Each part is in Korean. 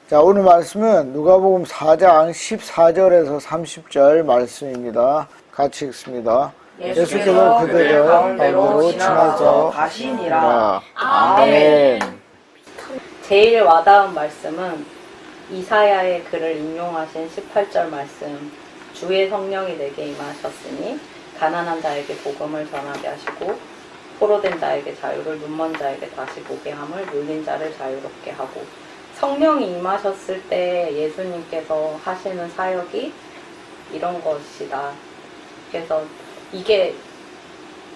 자, 오늘 말씀은 누가복음 4장 14절에서 30절 말씀입니다. 같이 읽습니다. 예수께서 그들을 가운데로 지나서 가시니라. 아멘. 제일 와닿은 말씀은 이사야의 글을 인용하신 18절 말씀. 주의 성령이 내게 임하셨으니 가난한 자에게 복음을 전하게 하시고 포로된 자에게 자유를, 눈먼 자에게 다시 보게 함을, 눌린 자를 자유롭게 하고. 성령이 임하셨을 때 예수님께서 하시는 사역이 이런 것이다. 그래서 이게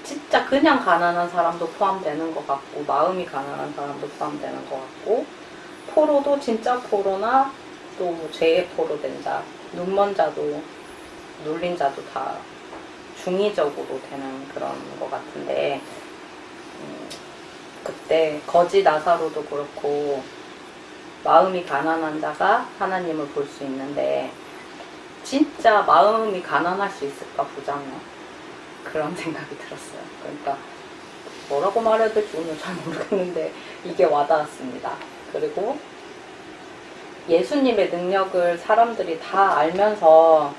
진짜 그냥 가난한 사람도 포함되는 것 같고, 마음이 가난한 사람도 포함되는 것 같고, 포로도 진짜 포로나 또 죄의 포로된 자, 눈먼 자도 눌린 자도 다 중의적으로 되는 그런 것 같은데, 그때 거지 나사로도 그렇고 마음이 가난한 자가 하나님을 볼 수 있는데, 진짜 마음이 가난할 수 있을까 보자면 그런 생각이 들었어요. 그러니까 뭐라고 말해야 될지 오늘 잘 모르겠는데 이게 와닿았습니다. 그리고 예수님의 능력을 사람들이 다 알면서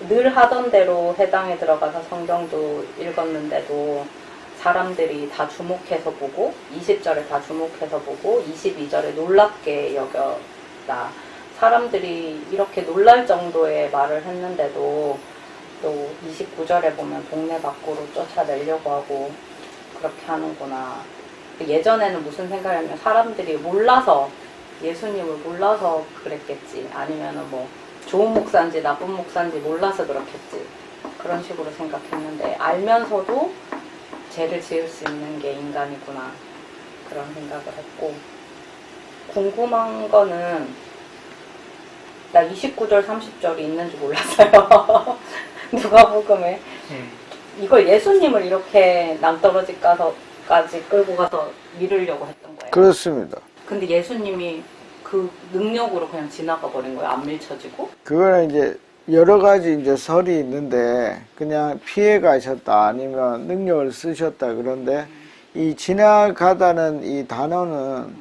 늘 하던 대로 해당에 들어가서 성경도 읽었는데도 사람들이 다 주목해서 보고, 20절에 다 주목해서 보고 22절에 놀랍게 여겼다. 사람들이 이렇게 놀랄 정도의 말을 했는데도 또 29절에 보면 동네 밖으로 쫓아내려고 하고 그렇게 하는구나. 예전에는 무슨 생각이냐면 사람들이 몰라서, 예수님을 몰라서 그랬겠지, 아니면은 뭐 좋은 목사인지 나쁜 목사인지 몰라서 그렇겠지, 그런 식으로 생각했는데 알면서도 죄를 지을 수 있는 게 인간이구나, 그런 생각을 했고, 궁금한 거는 나 29절 30절이 있는 줄 몰랐어요. 누가복음에 이걸 예수님을 이렇게 낭떠러지까지 끌고 가서 밀으려고 했던 거예요. 그렇습니다. 근데 예수님이 그 능력으로 그냥 지나가 버린 거예요. 안 밀쳐지고. 그거는 이제 여러 가지 이제 설이 있는데, 그냥 피해 가셨다 아니면 능력을 쓰셨다. 그런데 이 지나가다는 이 단어는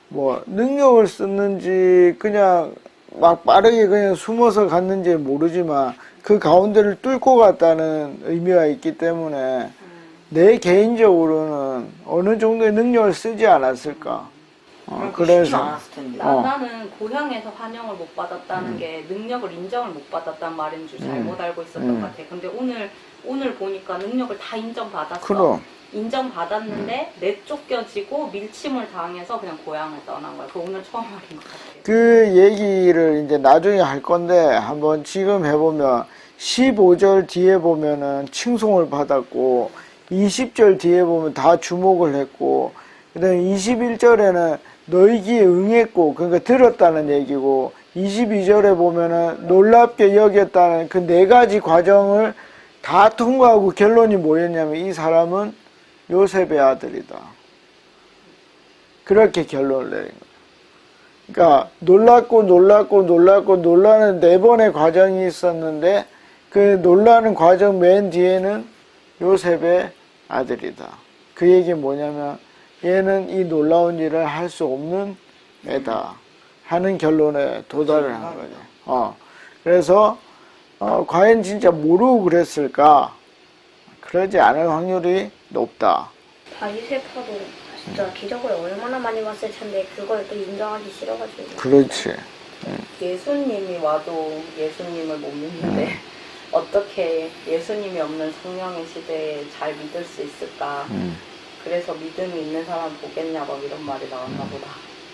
뭐 능력을 썼는지 그냥 막 빠르게 그냥 숨어서 갔는지 모르지만 그 가운데를 뚫고 갔다는 의미가 있기 때문에 내 개인적으로는 어느 정도의 능력을 쓰지 않았을까. 그래서 나는 고향에서 환영을 못 받았다는 게 능력을 인정을 못 받았다는 말인 줄 잘못 알고 있었던 것 같아. 근데 오늘 보니까 능력을 다 인정받았어. 그럼. 인정받았는데 내쫓겨지고 밀침을 당해서 그냥 고향을 떠난 거야. 그 오늘 처음 알인 것 같아. 그 얘기를 이제 나중에 할 건데, 한번 지금 해보면 15절 뒤에 보면은 칭송을 받았고, 20절 뒤에 보면 다 주목을 했고, 그 다음에 21절에는 너희기에 응했고, 그러니까 들었다는 얘기고, 22절에 보면은 놀랍게 여겼다는 그 네 가지 과정을 다 통과하고 결론이 뭐였냐면 이 사람은 요셉의 아들이다. 그렇게 결론을 내린 거예요. 그러니까 놀라는 네 번의 과정이 있었는데, 그 놀라는 과정 맨 뒤에는 요셉의 아들이다. 그 얘기 뭐냐면 얘는 이 놀라운 일을 할 수 없는 애다 하는 결론에 도달을 한 거죠. 그래서 과연 진짜 모르고 그랬을까? 그러지 않을 확률이 높다. 바리새파도 진짜 기적을 얼마나 많이 봤을 텐데 그걸 또 인정하기 싫어가지고. 그렇지. 예수님이 와도 예수님을 못 믿는데 어떻게 예수님이 없는 성령의 시대에 잘 믿을 수 있을까? 그래서 믿음이 있는 사람 보겠냐, 막 이런 말이 나왔나 보다.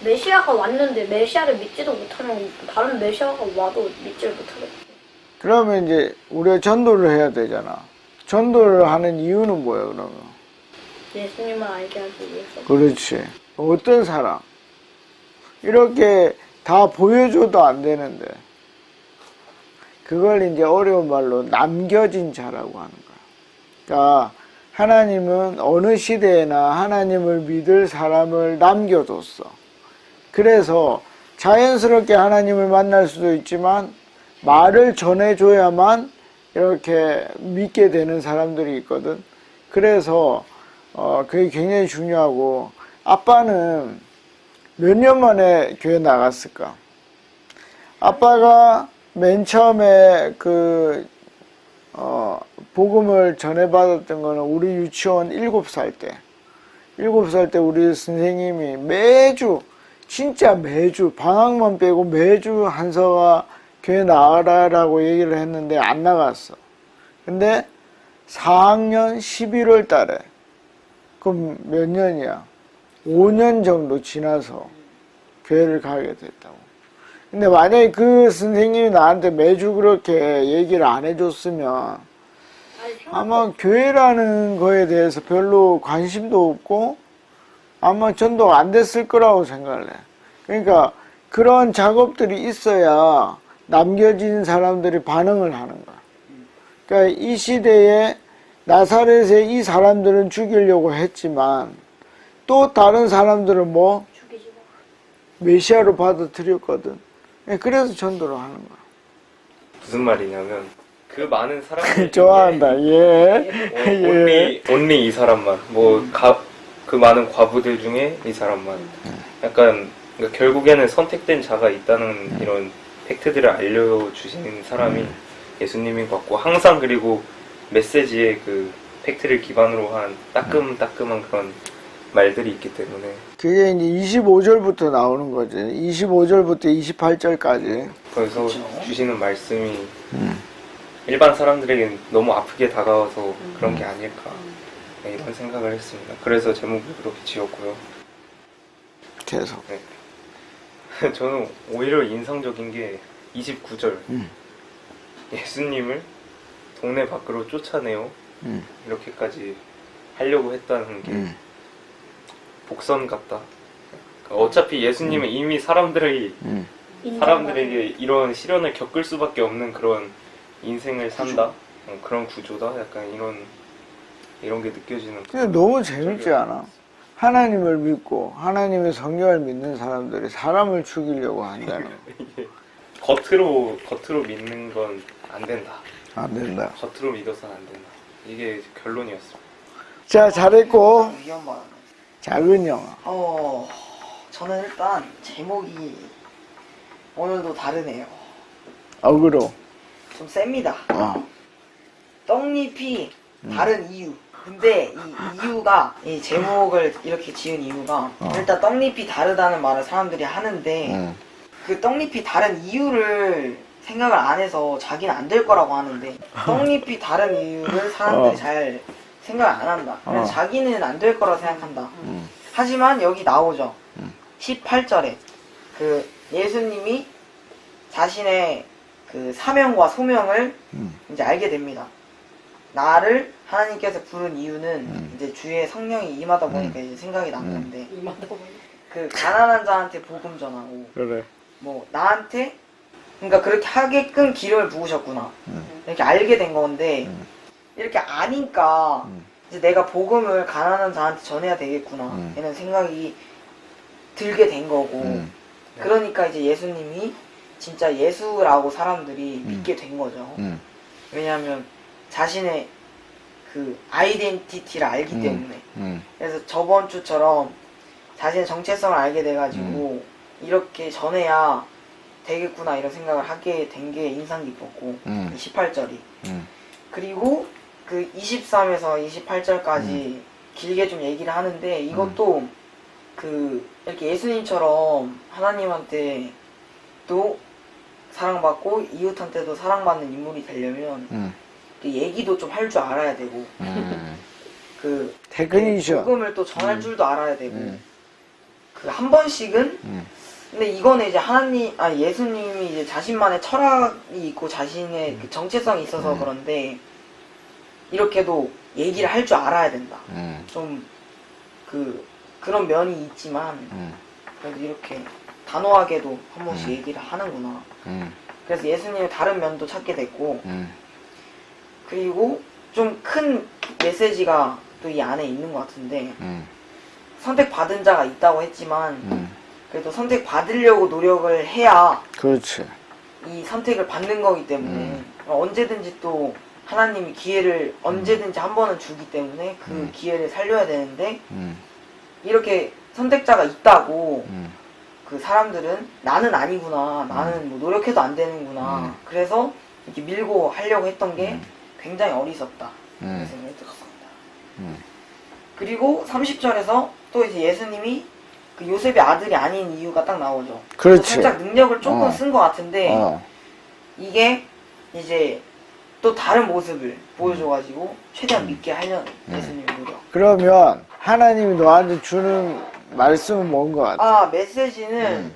메시아가 왔는데 메시아를 믿지도 못하면 다른 메시아가 와도 믿지를 못하겠지. 그러면 이제 우리가 전도를 해야 되잖아. 전도를 하는 이유는 뭐야, 그러면? 예수님을 알게 하기 위해서. 그렇지. 어떤 사람? 이렇게 다 보여줘도 안 되는데. 그걸 이제 어려운 말로 남겨진 자라고 하는 거야. 그러니까 하나님은 어느 시대에나 하나님을 믿을 사람을 남겨뒀어. 그래서 자연스럽게 하나님을 만날 수도 있지만 말을 전해줘야만 이렇게 믿게 되는 사람들이 있거든. 그래서 그게 굉장히 중요하고, 아빠는 몇 년 만에 교회 나갔을까? 아빠가 맨 처음에 복음을 전해받았던 거는 우리 유치원 7살 때. 7살 때 우리 선생님이 매주, 진짜 매주, 방학만 빼고 매주 한서가 교회 나가라라고 얘기를 했는데 안 나갔어. 근데 4학년 11월 달에, 그럼 몇 년이야? 5년 정도 지나서 교회를 가게 됐다고. 근데 만약에 그 선생님이 나한테 매주 그렇게 얘기를 안 해줬으면 아마 교회라는 거에 대해서 별로 관심도 없고 아마 전도가 안 됐을 거라고 생각을 해. 그러니까 그런 작업들이 있어야 남겨진 사람들이 반응을 하는 거야. 그러니까 이 시대에 나사렛에 이 사람들은 죽이려고 했지만 또 다른 사람들은 뭐 죽이지 마. 메시아로 받아들였거든. 그래서 전도를 하는 거야. 무슨 말이냐면 그 많은 사람들 좋아한다. 예. 예. only 이 사람만 그 많은 과부들 중에 이 사람만 약간 그러니까 결국에는 선택된 자가 있다는 이런 팩트들을 알려주시는 사람이 예수님인 것 같고 항상 그리고 메시지에 그 팩트를 기반으로 한 따끔따끔한 그런 말들이 있기 때문에 그게 이제 25절부터 나오는 거지. 25절부터 28절까지. 거기서 주시는 말씀이 일반 사람들에게는 너무 아프게 다가와서 그런 게 아닐까 네, 이런 생각을 했습니다. 그래서 제목을 그렇게 지었고요. 계속. 네. 저는 오히려 인상적인 게 29절 예수님을 동네 밖으로 쫓아내요 이렇게까지 하려고 했다는 게 복선 같다. 그러니까 어차피 예수님은 이미 사람들에게 이런 시련을 겪을 수밖에 없는 그런 인생을 산다. 그런 구조다. 약간 이런 게 느껴지는. 근데 너무 재밌지 않아? 하나님을 믿고 하나님의 성경을 믿는 사람들이 사람을 죽이려고 한다는 거. 겉으로 믿는 건 안 된다. 안 된다. 겉으로 믿어서는 안 된다. 이게 결론이었어. 자, 잘했고. 위험한. 작은 영화. 저는 일단 제목이 오늘도 다르네요. 어그로. 좀 셉니다. 어. 떡잎이 다른 이유. 근데 이 이유가, 이 제목을 이렇게 지은 이유가, 일단 떡잎이 다르다는 말을 사람들이 하는데, 그 떡잎이 다른 이유를 생각을 안 해서 자기는 안 될 거라고 하는데, 떡잎이 다른 이유를 사람들이 잘 생각을 안 한다. 그래서 자기는 안 될 거라고 생각한다. 하지만 여기 나오죠. 18절에 그 예수님이 자신의 그 사명과 소명을 이제 알게 됩니다. 나를 하나님께서 부른 이유는 이제 주의 성령이 임하다 보니까 이제 생각이 났는데 그 가난한 자한테 복음 전하고 그래. 뭐 나한테 그러니까 그렇게 하게끔 기름을 부으셨구나 이렇게 알게 된 건데 이렇게 아니까 이제 내가 복음을 가난한 자한테 전해야 되겠구나 이런 생각이 들게 된 거고 그러니까 이제 예수님이 진짜 예수라고 사람들이 믿게 된 거죠. 왜냐하면 자신의 그 아이덴티티를 알기 때문에. 그래서 저번 주처럼 자신의 정체성을 알게 돼가지고 이렇게 전해야 되겠구나 이런 생각을 하게 된 게 인상 깊었고 18절이 그리고 그 23에서 28절까지 길게 좀 얘기를 하는데 이것도 그 이렇게 예수님처럼 하나님한테 또 사랑받고 이웃한테도 사랑받는 인물이 되려면 그 얘기도 좀 할 줄 알아야 되고 그 테크니션. 복음을 또 전할 줄도 알아야 되고 그 한 번씩은 근데 이거는 이제 예수님이 이제 자신만의 철학이 있고 자신의 그 정체성이 있어서 그런데 이렇게도 얘기를 할 줄 알아야 된다. 좀 그런 면이 있지만 그래도 이렇게 단호하게도 한 번씩 얘기를 하는구나. 그래서 예수님의 다른 면도 찾게 됐고 그리고 좀 큰 메시지가 또 이 안에 있는 것 같은데 선택받은 자가 있다고 했지만 그래도 선택받으려고 노력을 해야 그렇지. 이 선택을 받는 거기 때문에 언제든지 또 하나님이 기회를 언제든지 한 번은 주기 때문에 그 기회를 살려야 되는데 이렇게 선택자가 있다고 그 사람들은 나는 아니구나. 나는 뭐 노력해도 안 되는구나. 그래서 이렇게 밀고 하려고 했던 게 굉장히 어리석다. 그런 생각이 들었습니다. 그리고 30절에서 또 이제 예수님이 그 요셉의 아들이 아닌 이유가 딱 나오죠. 그렇지. 살짝 능력을 조금 어. 쓴 것 같은데 어. 이게 이제 또 다른 모습을 보여줘가지고 최대한 믿게 하려는 예수님의 노력. 그러면 하나님이 너한테 주는 말씀은 뭔 것 같아? 아, 메시지는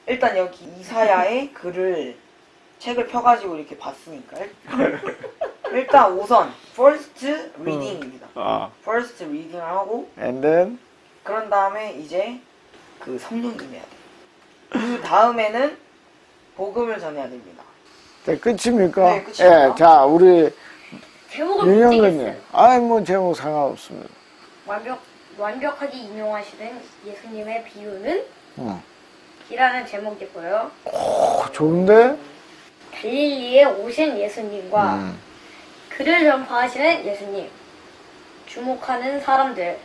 일단 여기 이사야의 글을 책을 펴가지고 이렇게 봤으니까 일단 우선 first reading입니다. first reading을 하고 And then 그런 다음에 이제 그 성령이 임해야 돼요. 그 다음에는 복음을 전해야 됩니다. 자, 끝입니까? 네, 끝입니다. 예, 자, 우리 제목을 못 윤영근님. 찍겠어요. 아이, 뭐, 제목 상관없습니다. 완벽하게 인용하시는 예수님의 비유는 응. 이라는 제목이고요. 좋은데? 갈릴리에 오신 예수님과 음. 그를 전파하시는 예수님, 주목하는 사람들,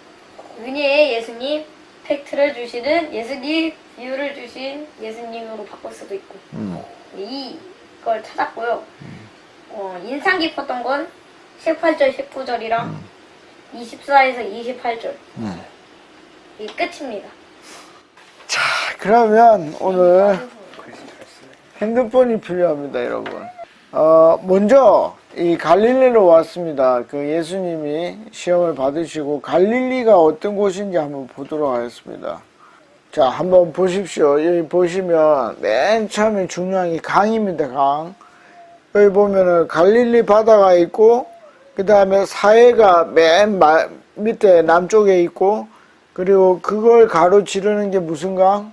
은혜의 예수님, 팩트를 주시는 예수님, 비유를 주신 예수님으로 바꿀 수도 있고 이걸 찾았고요. 인상 깊었던 건 18절, 19절이랑 24에서 28절 이 끝입니다. 자, 그러면 오늘 핸드폰이 필요합니다, 여러분. 먼저 이 갈릴리로 왔습니다. 그 예수님이 시험을 받으시고 갈릴리가 어떤 곳인지 한번 보도록 하겠습니다. 자, 한번 보십시오. 여기 보시면 맨 처음에 중요한 게 강입니다, 강. 여기 보면은 갈릴리 바다가 있고 그 다음에 사해가 맨 밑에 남쪽에 있고 그리고 그걸 가로지르는 게 무슨 강?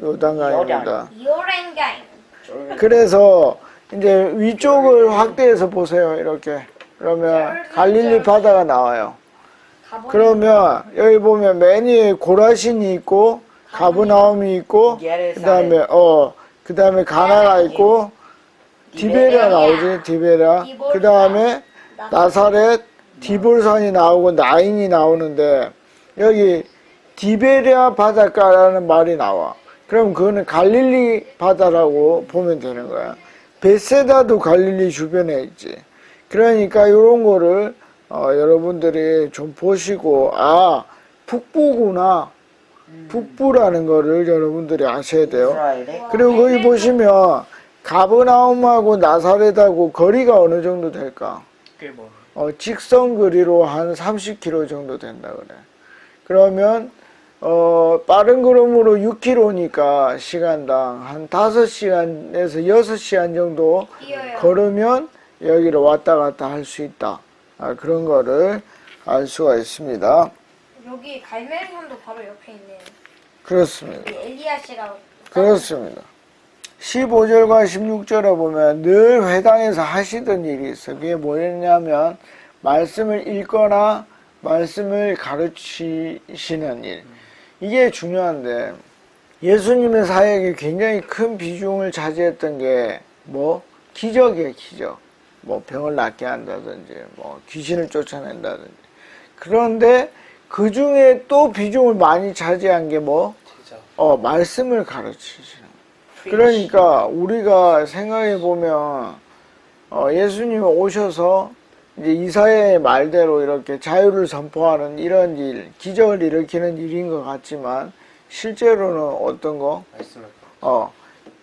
요단강입니다. 요랭강 그래서 이제 위쪽을 확대해서 보세요. 이렇게. 그러면 갈릴리 바다가 나와요. 그러면 여기 보면 맨 위에 고라신이 있고 가브나움이 있고 그다음에 가나가 있고 디베랴 나오지. 디베랴. 그다음에 나사렛 디볼산이 나오고 나인이 나오는데 여기 디베랴 바닷가라는 말이 나와. 그럼 그거는 갈릴리 바다라고 보면 되는 거야. 베세다도 갈릴리 주변에 있지. 그러니까 이런 거를 여러분들이 좀 보시고 북부구나. 북부라는 거를 여러분들이 아셔야 돼요. 이스라엘에 그리고 거기 보시면 가브나움하고 나사렛하고 거리가 어느 정도 될까? 꽤 멀어. 직선 거리로 한 30km 정도 된다 그래. 그러면 빠른 걸음으로 6km니까 시간당 한 5시간에서 6시간 정도 뛰어요. 걸으면 여기로 왔다 갔다 할 수 있다. 그런 거를 알 수가 있습니다. 여기 갈멜산도 바로 옆에 있네요. 그렇습니다. 이 엘리야 씨라고. 그렇습니다. 15절과 16절에 보면 늘 회당에서 하시던 일이 있어요. 그게 뭐였냐면 말씀을 읽거나 말씀을 가르치시는 일. 이게 중요한데 예수님의 사역에 굉장히 큰 비중을 차지했던 게 기적이에요, 기적. 병을 낫게 한다든지 귀신을 쫓아낸다든지. 그런데 그 중에 또 비중을 많이 차지한 게 말씀을 가르치시는. 그러니까 우리가 생각해 보면 예수님이 오셔서 이제 이사야의 말대로 이렇게 자유를 선포하는 이런 일, 기적을 일으키는 일인 것 같지만 실제로는 어떤 거? 말씀을.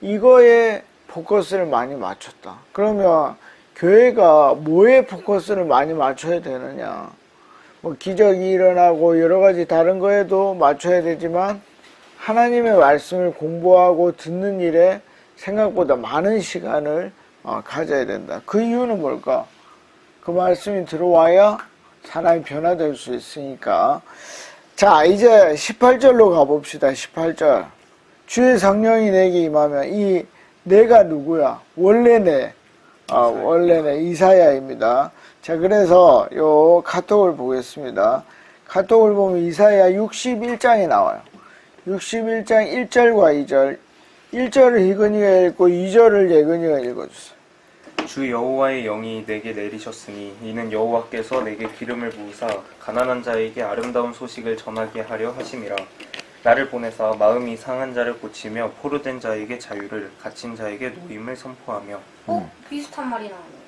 이거에 포커스를 많이 맞췄다. 그러면 교회가 뭐에 포커스를 많이 맞춰야 되느냐? 기적이 일어나고 여러 가지 다른 거에도 맞춰야 되지만 하나님의 말씀을 공부하고 듣는 일에 생각보다 많은 시간을 가져야 된다. 그 이유는 뭘까? 그 말씀이 들어와야 사람이 변화될 수 있으니까. 자, 이제 18절로 가봅시다. 18절. 주의 성령이 내게 임하면 이 내가 누구야? 원래 내 이사야입니다. 자, 그래서 요 카톡을 보겠습니다. 카톡을 보면 이사야 61장에 나와요. 61장 1절과 2절. 1절을 희근이가 읽고 2절을 예근이가 읽어주세요. 주 여호와의 영이 내게 내리셨으니 이는 여호와께서 내게 기름을 부으사 가난한 자에게 아름다운 소식을 전하게 하려 하심이라. 나를 보내사 마음이 상한 자를 고치며 포로된 자에게 자유를, 갇힌 자에게 노임을 선포하며. 비슷한 말이 나오네요.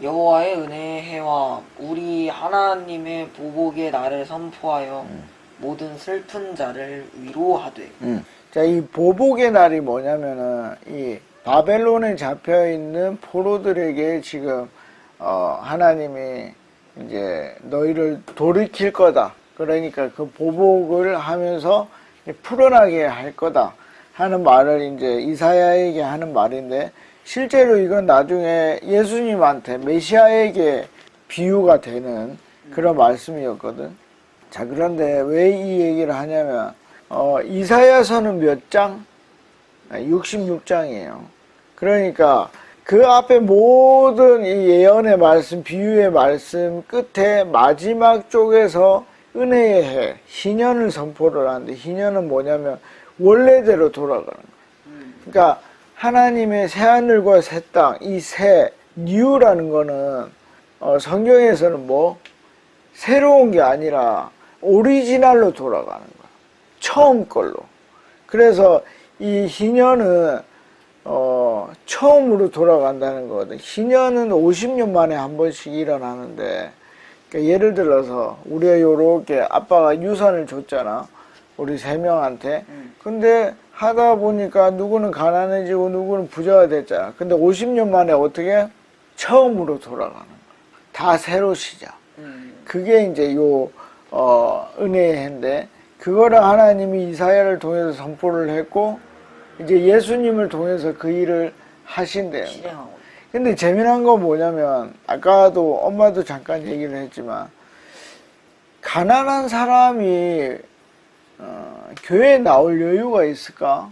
여호와의 은혜의 해와 우리 하나님의 보복의 날을 선포하여 모든 슬픈 자를 위로하되. 자, 이 보복의 날이 뭐냐면은 이 바벨론에 잡혀 있는 포로들에게 지금 하나님이 이제 너희를 돌이킬 거다. 그러니까 그 보복을 하면서 풀어나게 할 거다 하는 말을 이제 이사야에게 하는 말인데, 실제로 이건 나중에 예수님한테 메시아에게 비유가 되는 그런 말씀이었거든. 자, 그런데 왜 이 얘기를 하냐면 이사야서는 몇 장? 66장이에요. 그러니까 그 앞에 모든 이 예언의 말씀, 비유의 말씀 끝에 마지막 쪽에서 은혜의 해, 희년을 선포를 하는데, 희년은 뭐냐면 원래대로 돌아가는 거예요. 그러니까 하나님의 새하늘과 새 땅, 이 새, 뉴라는 거는 성경에서는 뭐 새로운 게 아니라 오리지널로 돌아가는 거야. 처음 걸로. 그래서 이 희년은 처음으로 돌아간다는 거거든. 희년은 50년 만에 한 번씩 일어나는데, 그러니까 예를 들어서 우리가 요렇게 아빠가 유산을 줬잖아. 우리 3명한테. 근데 하다 보니까 누구는 가난해지고 누구는 부자가 됐잖아. 근데 50년 만에 어떻게? 처음으로 돌아가는 거야. 다 새로 시작. 그게 이제 은혜의 해인데, 그거를 하나님이 이사야를 통해서 선포를 했고, 이제 예수님을 통해서 그 일을 하신대요. 실행하고. 근데 재미난 건 뭐냐면, 아까도 엄마도 잠깐 얘기를 했지만, 가난한 사람이 교회에 나올 여유가 있을까?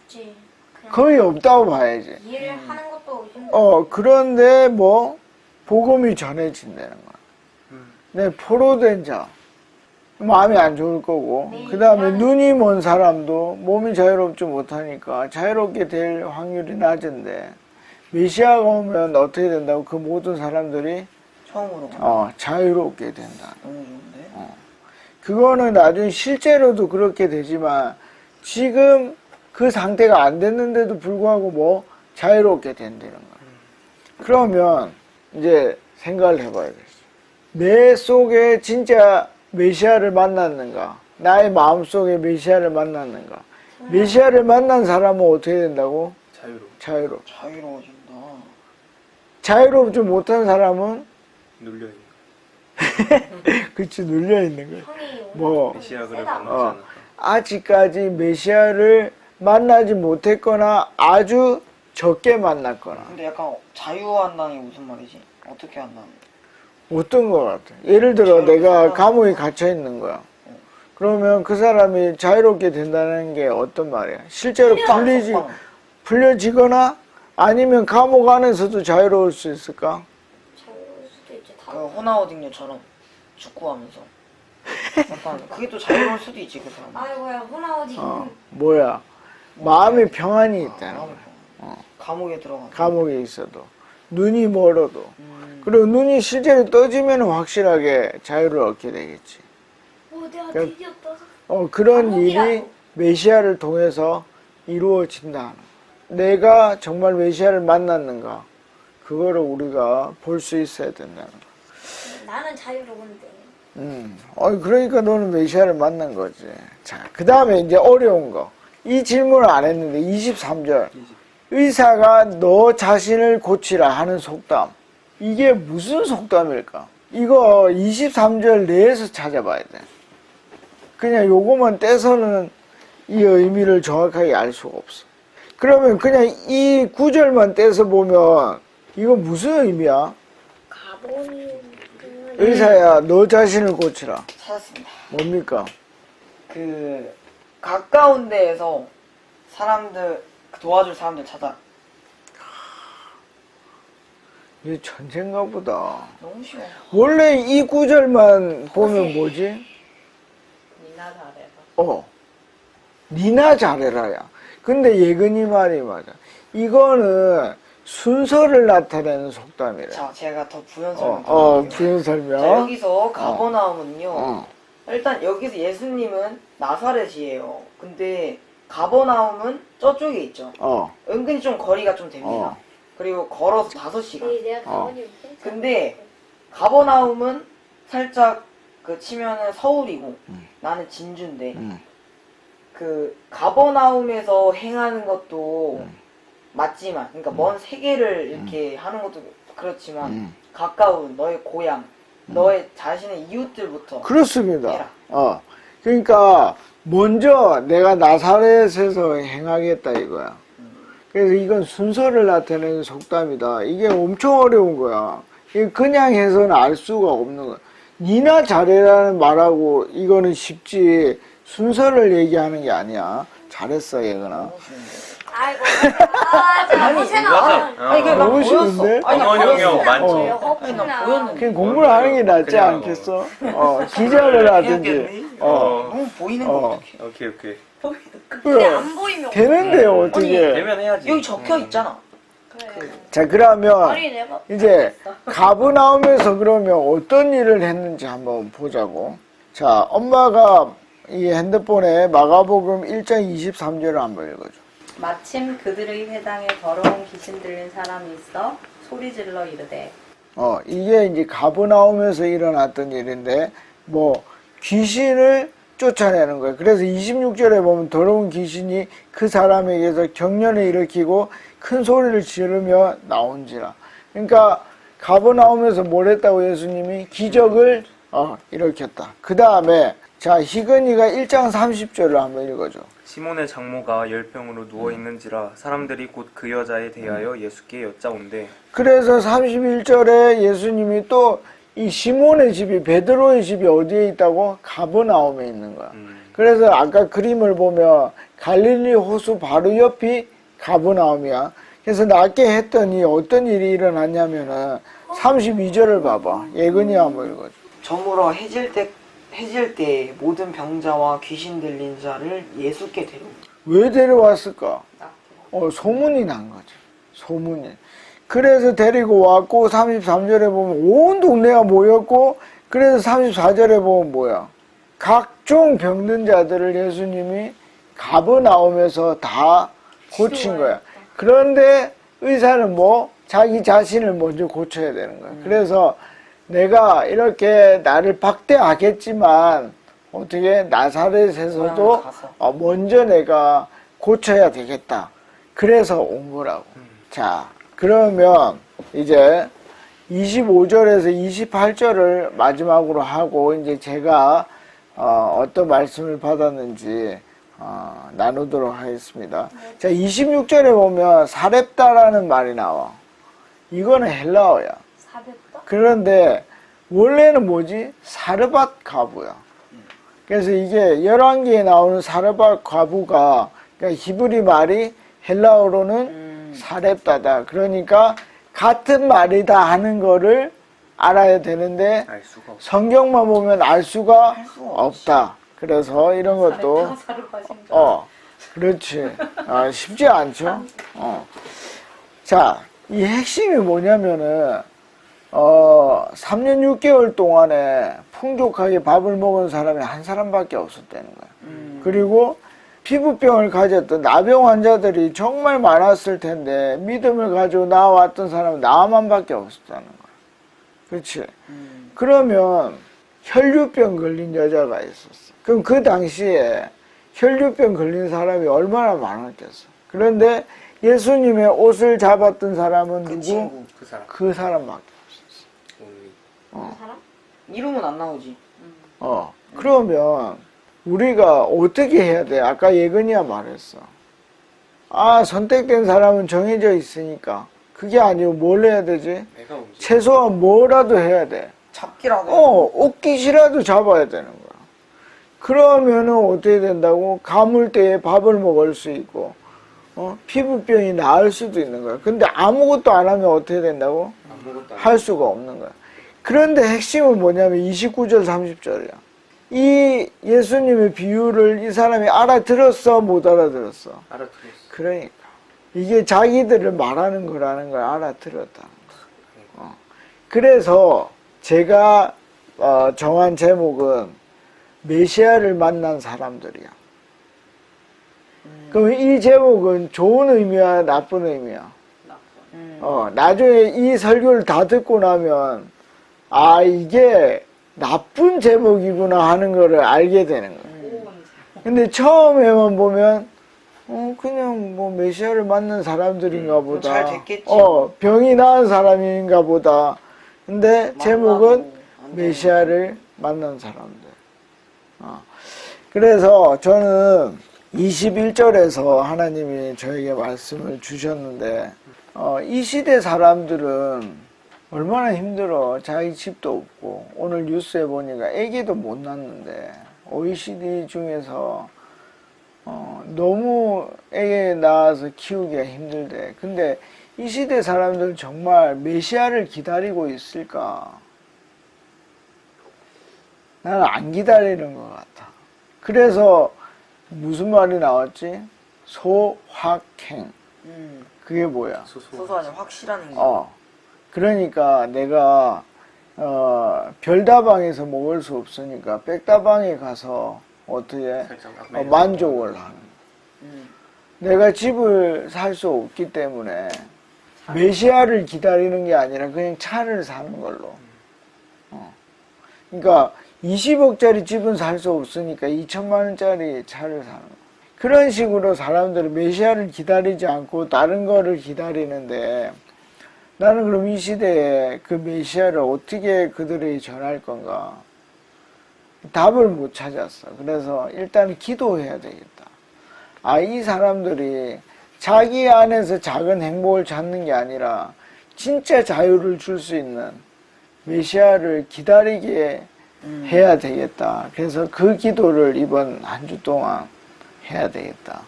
없지. 그냥 거의 없다고 봐야지. 일을 하는 것도 힘들어. 그런데 뭐 복음이 전해진다는 거야. 내 포로된 자, 마음이 안 좋을 거고, 그 다음에 눈이 먼 사람도 몸이 자유롭지 못하니까 자유롭게 될 확률이 낮은데, 메시아가 오면 어떻게 된다고? 그 모든 사람들이 처음으로. 자유롭게 된다. 너무 좋은데? 그거는 나중에 실제로도 그렇게 되지만, 지금 그 상태가 안 됐는데도 불구하고 뭐 자유롭게 된다는 거야. 그러면 이제 생각을 해봐야겠어. 내 속에 진짜 메시아를 만났는가? 나의 마음속에 메시아를 만났는가? 메시아를 만난 사람은 어떻게 된다고? 자유로워. 자유로워진다. 자유롭지 못한 사람은 눌려있는 그치, 눌려있는 거야. 형이 뭐 메시아를 세다. 만나지 않았다. 아직까지 메시아를 만나지 못했거나 아주 적게 만났거나. 근데 약간 자유한다는 게 무슨 말이지? 어떻게 한다는 거야? 어떤 것 같아? 예를 들어 자유롭게 내가 살아가는 감옥에 갇혀 있는 거야. 그러면 그 사람이 자유롭게 된다는 게 어떤 말이야? 실제로 풀려지거나 아니면 감옥 안에서도 자유로울 수 있을까? 자유로울 수도 있지. 다. 그 호나우딩요처럼 축구하면서. 약간 그게 또 자유로울 수도 있지, 그 사람. 아이고야 호나우딩. 뭐야? 마음의 평안이 있다는 마음이 거야. 감옥에 들어가. 감옥에 있어도 눈이 멀어도. 그리고 눈이 실제로 떠지면 확실하게 자유를 얻게 되겠지. 내가 그러니까 드디어 떠서. 그런 감옥이야. 일이 메시아를 통해서 이루어진다. 내가 정말 메시아를 만났는가? 그거를 우리가 볼 수 있어야 된다는 거. 나는 자유로운데. 그러니까 너는 메시아를 만난 거지. 자, 그 다음에 이제 어려운 거. 이 질문을 안 했는데 23절. 의사가 너 자신을 고치라 하는 속담. 이게 무슨 속담일까? 이거 23절 내에서 찾아봐야 돼. 그냥 요거만 떼서는 이 의미를 정확하게 알 수가 없어. 그러면 그냥 이 구절만 떼서 보면 이거 무슨 의미야? 가본이. 의사야, 너 자신을 고치라. 찾았습니다. 뭡니까? 그 가까운 데에서 사람들 도와줄 사람들 찾아. 이게 천재인가 보다. 너무 쉬워. 원래 이 구절만 보면 뭐지? 니나 잘해라. 니나 잘해라야. 근데 예근이 말이 맞아. 이거는 순서를 나타내는 속담이래. 자, 제가 더 부연 설명. 부연 설명. 자, 여기서 가버나움은요. 일단 여기서 예수님은 나사렛이에요. 근데 가버나움은 저쪽에 있죠. 은근히 좀 거리가 좀 됩니다. 그리고 걸어서 5시간. 내가 가만히 있어. 근데 가버나움은 살짝 그 치면은 서울이고 나는 진주인데 그 가버나움에서 행하는 것도 맞지만 그러니까 먼 세계를 이렇게 하는 것도 그렇지만 가까운 너의 고향 너의 자신의 이웃들부터 그렇습니다. 해라. 그러니까 먼저 내가 나사렛에서 행하겠다 이거야. 그래서 이건 순서를 나타내는 속담이다. 이게 엄청 어려운 거야. 이게 그냥 해서는 알 수가 없는 거야. 니나 잘해라는 말하고 이거는 쉽지 순서를 얘기하는 게 아니야. 잘했어 예근아. 아이고. 잘 생각. 아니 그냥 난 너무 보였어. 쉬운데? 아니 나 어머니 보였어. 많죠. 아니 난 보였는데. 그냥 공부를 하는 게 낫지 그냥 않겠어? 기자를 하든지. 해야겠니? 어. 너무 보이는 거 어떡해. 오케이. 근데 안 보이면 되는데요 어떻게? 되면 해야지. 여기 적혀 있잖아. 그래. 자 그러면 아니 내가 이제 가브나움에서 그러면 어떤 일을 했는지 한번 보자고. 자, 엄마가 이 핸드폰에 마가복음 1장 23절을 한번 읽어줘. 마침 그들의 회당에 더러운 귀신 들린 사람이 있어 소리질러 이르되 이게 이제 가브나움에서 일어났던 일인데 뭐 귀신을 쫓아내는 거예요. 그래서 26절에 보면 더러운 귀신이 그 사람에게서 경련을 일으키고 큰 소리를 지르며 나온지라. 그러니까 가버나움에서 뭘 했다고 예수님이 기적을 일으켰다. 그 다음에 자 희근이가 1장 30절을 한번 읽어줘. 시몬의 장모가 열병으로 누워 있는지라 사람들이 곧 그 여자에 대하여 예수께 여짜온대. 그래서 31절에 예수님이 또 이 시몬의 집이 베드로의 집이 어디에 있다고? 가버나움에 있는 거야. 그래서 아까 그림을 보면 갈릴리 호수 바로 옆이 가버나움이야. 그래서 낮게 했더니 어떤 일이 일어났냐면은 32절을 봐봐. 예근이 한번 읽어줘. 저물어 해질 때 모든 병자와 귀신 들린 자를 예수께 데려옵니다. 왜 데려왔을까? 소문이 난 거지. 소문이. 그래서 데리고 왔고 33절에 보면 온 동네가 모였고 그래서 34절에 보면 뭐야? 각종 병든 자들을 예수님이 가버나움에서 다 고친 거야. 그런데 의사는 뭐? 자기 자신을 먼저 고쳐야 되는 거야. 그래서 내가 이렇게 나를 박대하겠지만 어떻게 나사렛에서도 먼저 내가 고쳐야 되겠다. 그래서 온 거라고. 자, 그러면 이제 25절에서 28절을 마지막으로 하고 이제 제가 어떤 말씀을 받았는지 나누도록 하겠습니다. 자, 26절에 보면 사렙다라는 말이 나와. 이거는 헬라어야. 사볍다? 그런데 원래는 뭐지? 사르밧 과부야. 그래서 이게 11개에 나오는 사르밧 과부가 그러니까 히브리 말이 헬라어로는 사렙다다. 그러니까 같은 말이다 하는 거를 알아야 되는데 알 수가 없어. 성경만 보면 알 수가 없다. 그래서 이런 것도 그렇지. 쉽지 않죠. 자, 이 핵심이 뭐냐면은 3년 6개월 동안에 풍족하게 밥을 먹은 사람이 한 사람밖에 없었다는 거야. 그리고 피부병을 가졌던 나병 환자들이 정말 많았을 텐데 믿음을 가지고 나왔던 사람은 나만밖에 없었다는 거야. 그렇지? 그러면 혈류병 걸린 여자가 있었어. 그럼 그 당시에 혈류병 걸린 사람이 얼마나 많았겠어. 그런데 예수님의 옷을 잡았던 사람은 그 누구? 친구. 그 사람. 그 사람밖에 없었어. 사람? 이름은 안 나오지. 그러면 우리가 어떻게 해야 돼? 아까 예근이야 말했어. 선택된 사람은 정해져 있으니까. 그게 아니고 뭘 해야 되지? 내가 움직여. 최소한 뭐라도 해야 돼. 잡기라도. 옷깃이라도 잡아야 되는 거야. 그러면은 어떻게 된다고? 가물때에 밥을 먹을 수 있고, 피부병이 나을 수도 있는 거야. 근데 아무것도 안 하면 어떻게 된다고? 아무것도 안 할 수가 없는 거야. 그런데 핵심은 뭐냐면 29절 30절이야. 이 예수님의 비유를 이 사람이 알아들었어? 못 알아들었어? 알아들었어. 그러니까 이게 자기들을 말하는 거라는 걸 알아들었다는 거야. 그래서 제가 정한 제목은 메시아를 만난 사람들이야. 그럼 이 제목은 좋은 의미야, 나쁜 의미야? 나중에 이 설교를 다 듣고 나면, 아, 이게 나쁜 제목이구나 하는 거를 알게 되는 거야. 근데 처음에만 보면, 그냥 뭐 메시아를 만난 사람들인가 보다. 잘 됐겠지. 병이 나은 사람인가 보다. 근데 제목은 메시아를 만난 사람들. 그래서 저는 21절에서 하나님이 저에게 말씀을 주셨는데, 이 시대 사람들은 얼마나 힘들어. 자기 집도 없고, 오늘 뉴스에 보니까 애기도 못 낳는데, OECD 중에서 너무 애기 낳아서 키우기가 힘들대. 근데 이 시대 사람들 정말 메시아를 기다리고 있을까? 나는 안 기다리는 것 같아. 그래서 무슨 말이 나왔지? 소확행. 그게 뭐야? 소소하니 확실한 거. 그러니까 내가 별다방에서 먹을 수 없으니까 백다방에 가서 어떻게 만족을 하는. 내가 집을 살 수 없기 때문에 메시아를 기다리는 게 아니라 그냥 차를 사는 걸로. 그러니까 20억짜리 집은 살 수 없으니까 2천만 원짜리 차를 사는 거. 그런 식으로 사람들은 메시아를 기다리지 않고 다른 거를 기다리는데, 나는 그럼 이 시대에 그 메시아를 어떻게 그들에게 전할 건가? 답을 못 찾았어. 그래서 일단 기도해야 되겠다. 이 사람들이 자기 안에서 작은 행복을 찾는 게 아니라 진짜 자유를 줄 수 있는 메시아를 기다리게 해야 되겠다. 그래서 그 기도를 이번 한 주 동안 해야 되겠다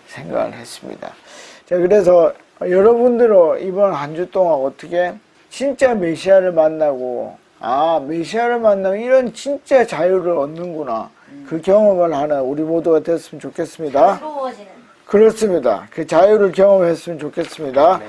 생각을 했습니다. 자, 그래서 여러분들은 이번 한 주 동안 어떻게 진짜 메시아를 만나고, 메시아를 만나면 이런 진짜 자유를 얻는구나. 그 경험을 하는 우리 모두가 됐으면 좋겠습니다. 새로워지는. 그렇습니다. 그 자유를 경험했으면 좋겠습니다.